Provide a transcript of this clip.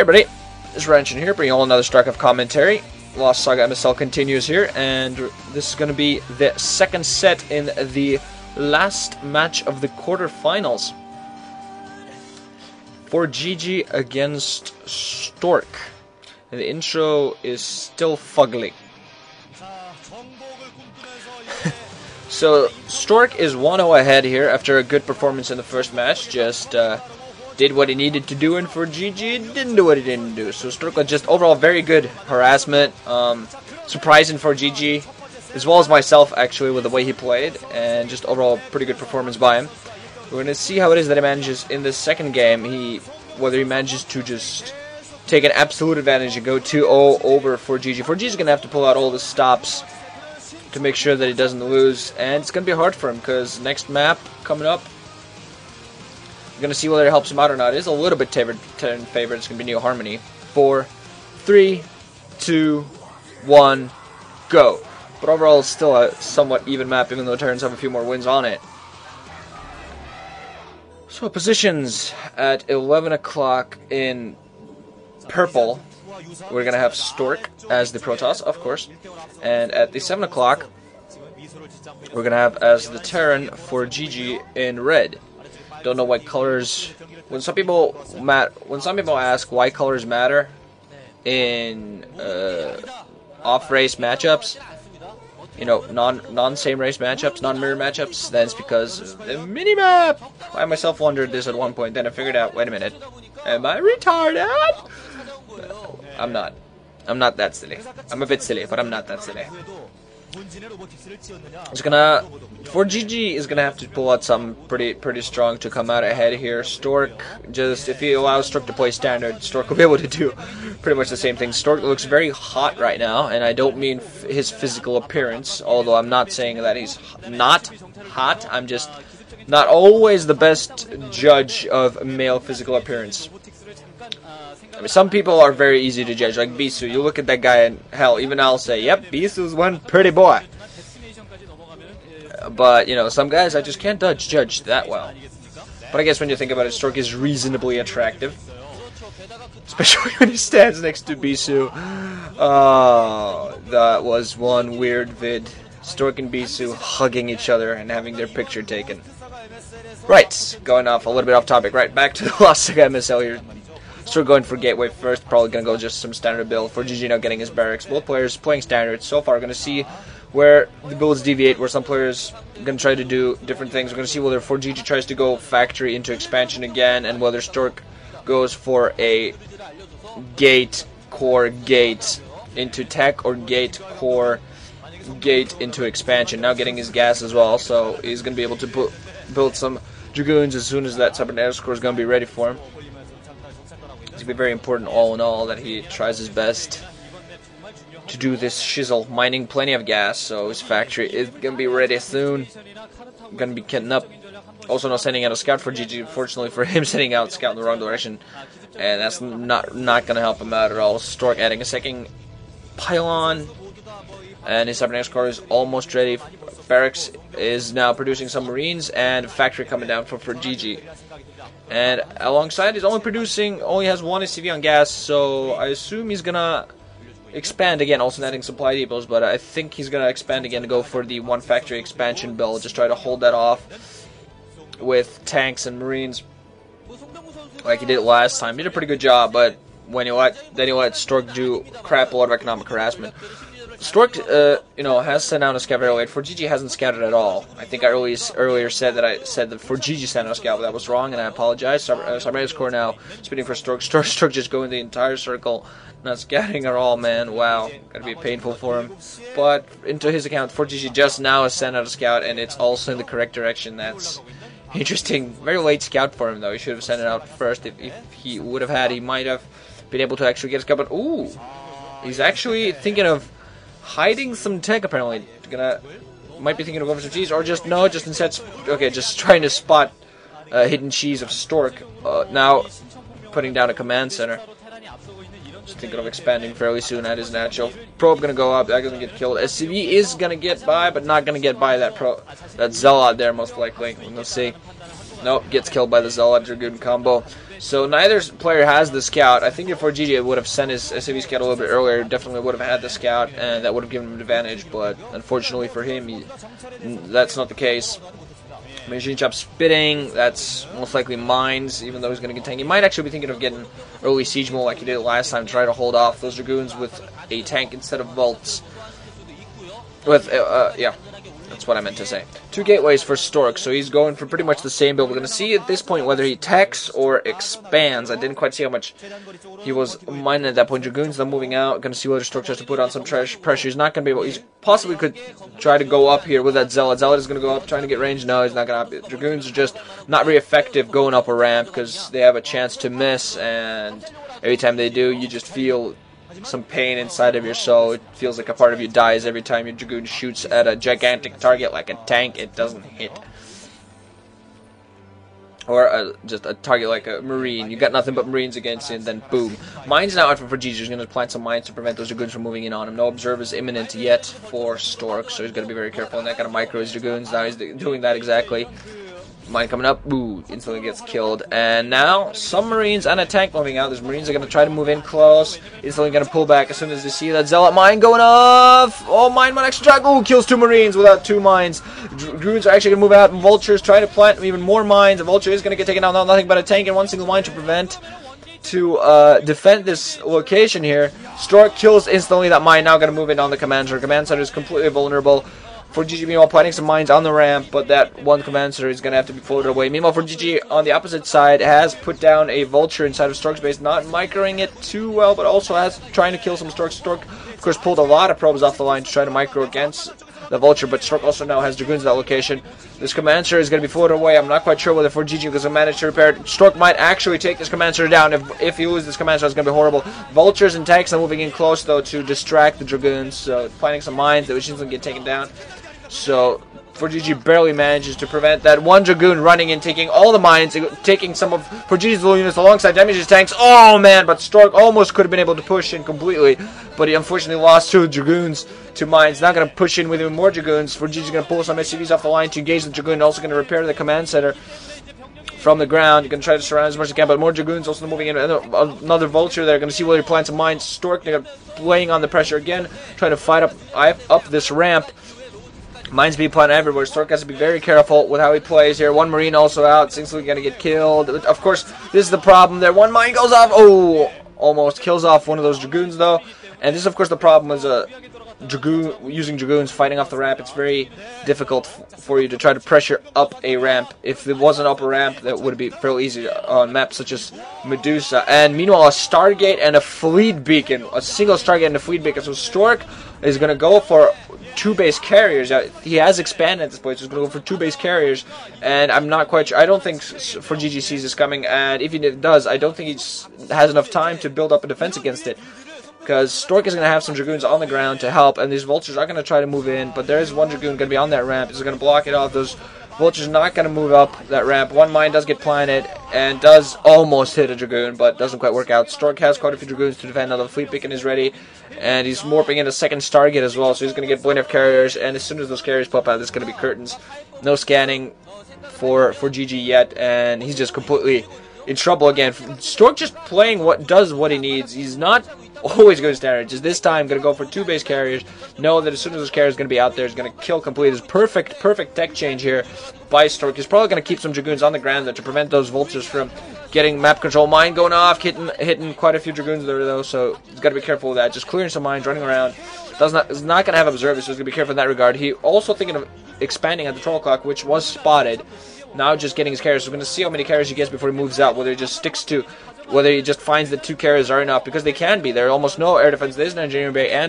Hey everybody, it's Ranchin here, bringing all another StarCraft commentary. Lost Saga MSL continues here, and this is going to be the second set in the last match of the quarterfinals. ForGG against Stork. And the intro is still fugly. So, Stork is 1-0 ahead here after a good performance in the first match. Just did what he needed to do, and ForGG didn't do what he didn't do. So Stork was just overall very good harassment. Surprising ForGG, as well as myself actually, with the way he played, and just overall pretty good performance by him. We're going to see how it is that he manages in the second game, whether he manages to just take an absolute advantage and go 2-0 over ForGG. ForGG is going to have to pull out all the stops to make sure that he doesn't lose, and it's going to be hard for him because next map coming up, we're going to see whether it helps him out or not. It is a little bit Terran favored. It's going to be New Harmony. 4, 3, 2, 1, go. But overall, it's still a somewhat even map, even though Terrans have a few more wins on it. So positions at 11 o'clock in purple, we're going to have Stork as the protoss, of course. And at the 7 o'clock, we're going to have as the Terran ForGG in red. Don't know what colors. When some people ask why colors matter in off-race matchups, you know, non-same race matchups, non-mirror matchups, then it's because of the minimap. I myself wondered this at one point, then I figured out, wait a minute, am I retarded? I'm not. I'm not that silly. I'm a bit silly, but I'm not that silly. ForGG is gonna have to pull out something pretty strong to come out ahead here. Stork, just if he allows Stork to play standard, Stork will be able to do pretty much the same thing. Stork looks very hot right now, and I don't mean his physical appearance, although I'm not saying that he's not hot. I'm just not always the best judge of male physical appearance. I mean, some people are very easy to judge, like Bisu. You look at that guy, and hell, even I'll say, yep, Bisu's one pretty boy. But, you know, some guys I just can't judge that well. But I guess when you think about it, Stork is reasonably attractive. Especially when he stands next to Bisu. Oh, that was one weird vid. Stork and Bisu hugging each other and having their picture taken. Right, going off a little bit off topic. Right, back to the Lost Saga MSL here. Stork going for Gateway first, probably going to go just some standard build. ForGG now getting his barracks. Both players playing standard. So far, going to see where the builds deviate, where some players are going to try to do different things. We're going to see whether ForGG tries to go factory into expansion again, and whether Stork goes for a gate, core, gate into tech, or gate, core, gate into expansion. Now getting his gas as well, so he's going to be able to build some Dragoons as soon as that cybernetic score is going to be ready for him. It's going to be very important, all in all, that he tries his best to do this shizzle, mining plenty of gas, so his factory is going to be ready soon. Going to be getting up. Also, not sending out a scout ForGG. Fortunately for him, sending out a scout in the wrong direction, and that's not going to help him out at all. Stork adding a second pylon, and his cybernetic core is almost ready. Barracks is now producing some marines, and factory coming down for ForGG. And alongside, he's only has one SCV on gas, so I assume he's gonna expand again, also adding supply depots, but I think he's gonna expand again to go for the one factory expansion build, just try to hold that off with tanks and marines like he did last time. He did a pretty good job, but when he let Stork do crap load of economic harassment. Stork, you know, has sent out a scout very late. ForGG hasn't scouted at all. I think I earlier said that ForGG sent out a scout, but that was wrong, and I apologize. Cybernetic core now spinning for Stork. Stork just going the entire circle, not scouting at all, man. Wow, gotta be painful for him. But into his account, ForGG just now has sent out a scout, and it's also in the correct direction. That's interesting. Very late scout for him, though. He should have sent it out first. If he would have had, he might have been able to actually get a scout. But ooh, he's actually thinking of hiding some tech, apparently. Might be thinking of going for some cheese, or just instead, okay, just trying to spot hidden cheese of Stork. Now putting down a command center. Just thinking of expanding fairly soon. That is natural. Probe gonna go up. That's gonna get killed. SCV is gonna get by, but not gonna get by that Zealot there most likely. We'll see. Nope, gets killed by the Zealot Dragoon combo. So neither player has the scout. I think if ForGG would have sent his SAV scout a little bit earlier, definitely would have had the scout, and that would have given him an advantage. But unfortunately for him, that's not the case. Machine Chop spitting, that's most likely mines, even though he's going to get tank. He might actually be thinking of getting early siege mole like he did last time, to try to hold off those Dragoons with a tank instead of bolts. Yeah. That's what I meant to say. 2 gateways for Stork, so he's going for pretty much the same build. We're going to see at this point whether he techs or expands. I didn't quite see how much he was mining at that point. Dragoons then moving out. Going to see whether Stork tries to put on some pressure. He's not going to be able... He possibly could try to go up here with that Zealot. Zealot is going to go up, trying to get range. No, he's not going to... Dragoons are just not very effective going up a ramp because they have a chance to miss, and every time they do, you just feel some pain inside of your soul. It feels like a part of you dies every time your Dragoon shoots at a gigantic target like a tank. It doesn't hit. Or just a target like a Marine. You got nothing but Marines against you, and then boom. Mines now out for ForGG. He's going to plant some mines to prevent those Dragoons from moving in on him. No observe is imminent yet for Stork, so he's going to be very careful. And that kind of micro his Dragoons. Now he's doing that exactly. Mine coming up, boo, instantly gets killed. And now, some Marines and a tank moving out. Those Marines are going to try to move in close. Instantly going to pull back as soon as they see that Zealot mine going off. Oh, mine, one extra track. Ooh, kills 2 Marines without 2 mines. Dragoons are actually going to move out. And Vultures try to plant even more mines. The Vulture is going to get taken out. Now, nothing but a tank and 1 single mine to defend this location here. Stork kills instantly that mine. Now going to move in on the command center. Command center is completely vulnerable. ForGG, meanwhile, planting some mines on the ramp, but that one command center is going to have to be floated away. Meanwhile, ForGG, on the opposite side, has put down a Vulture inside of Stork's base, not microing it too well, but also has trying to kill some Stork. Stork, of course, pulled a lot of probes off the line to try to micro against the Vulture, but Stork also now has Dragoons at that location. This command center is going to be floated away. I'm not quite sure whether ForGG is going to manage to repair it. Stork might actually take this command center down. If he loses this command center, it's going to be horrible. Vultures and tanks are moving in close, though, to distract the Dragoons, so planting some mines that which is going to get taken down. So ForGG barely manages to prevent that one Dragoon running and taking all the mines, taking some of ForGG's little units alongside damages tanks. Oh man, but Stork almost could have been able to push in completely, but he unfortunately lost 2 Dragoons to mines. Not going to push in with even more Dragoons. ForGG's going to pull some SCVs off the line to engage the Dragoon, also going to repair the command center from the ground. You can try to surround as much as you can, but more Dragoons also moving in. Another Vulture there. Going to see whether he plants some mines. Stork laying on the pressure again, trying to fight up this ramp. Mines being planted everywhere. Stork has to be very careful with how he plays here. 1 Marine also out. It's instantly going to get killed. Of course, this is the problem there. 1 mine goes off. Oh, almost kills off one of those Dragoons, though. And this is, of course, the problem is using Dragoons fighting off the ramp. It's very difficult for you to try to pressure up a ramp. If it wasn't up a ramp, that would be fairly easy on maps such as Medusa. And meanwhile, a Stargate and a Fleet Beacon. A single Stargate and a Fleet Beacon. So Stork is going to go for 2 base carriers. He has expanded at this point, so he's going to go for 2 base carriers, and I'm not quite sure. I don't think ForGG sees this coming, and if he does, I don't think he has enough time to build up a defense against it, because Stork is going to have some Dragoons on the ground to help, and these Vultures are going to try to move in, but there is 1 Dragoon going to be on that ramp. He's going to block it off. Those Vulture's not going to move up that ramp. 1 mine does get planted, and does almost hit a Dragoon, but doesn't quite work out. Stork has quite a few Dragoons to defend. Now the Fleet Beacon is ready, and he's morphing in a second Stargate as well, so he's going to get plenty of carriers, and as soon as those carriers pop out, there's going to be curtains. No scanning for ForGG yet, and he's just completely in trouble again. Stork just playing what he needs. He's not always going standard. Just this time, going to go for 2 base carriers. Know that as soon as those carriers are going to be out there, he's going to kill completely. This perfect tech change here by Stork. He's probably going to keep some Dragoons on the ground there to prevent those Vultures from getting map control. Mine going off, hitting quite a few Dragoons there though, so he's got to be careful with that. Just clearing some mines, running around. Is not going to have observers, so he's going to be careful in that regard. He also thinking of expanding at the Troll Clock, which was spotted. Now just getting his carriers. We're going to see how many carriers he gets before he moves out, whether he just finds that 2 carriers are enough, because they can be. There are almost no air defense. There is an engineering bay and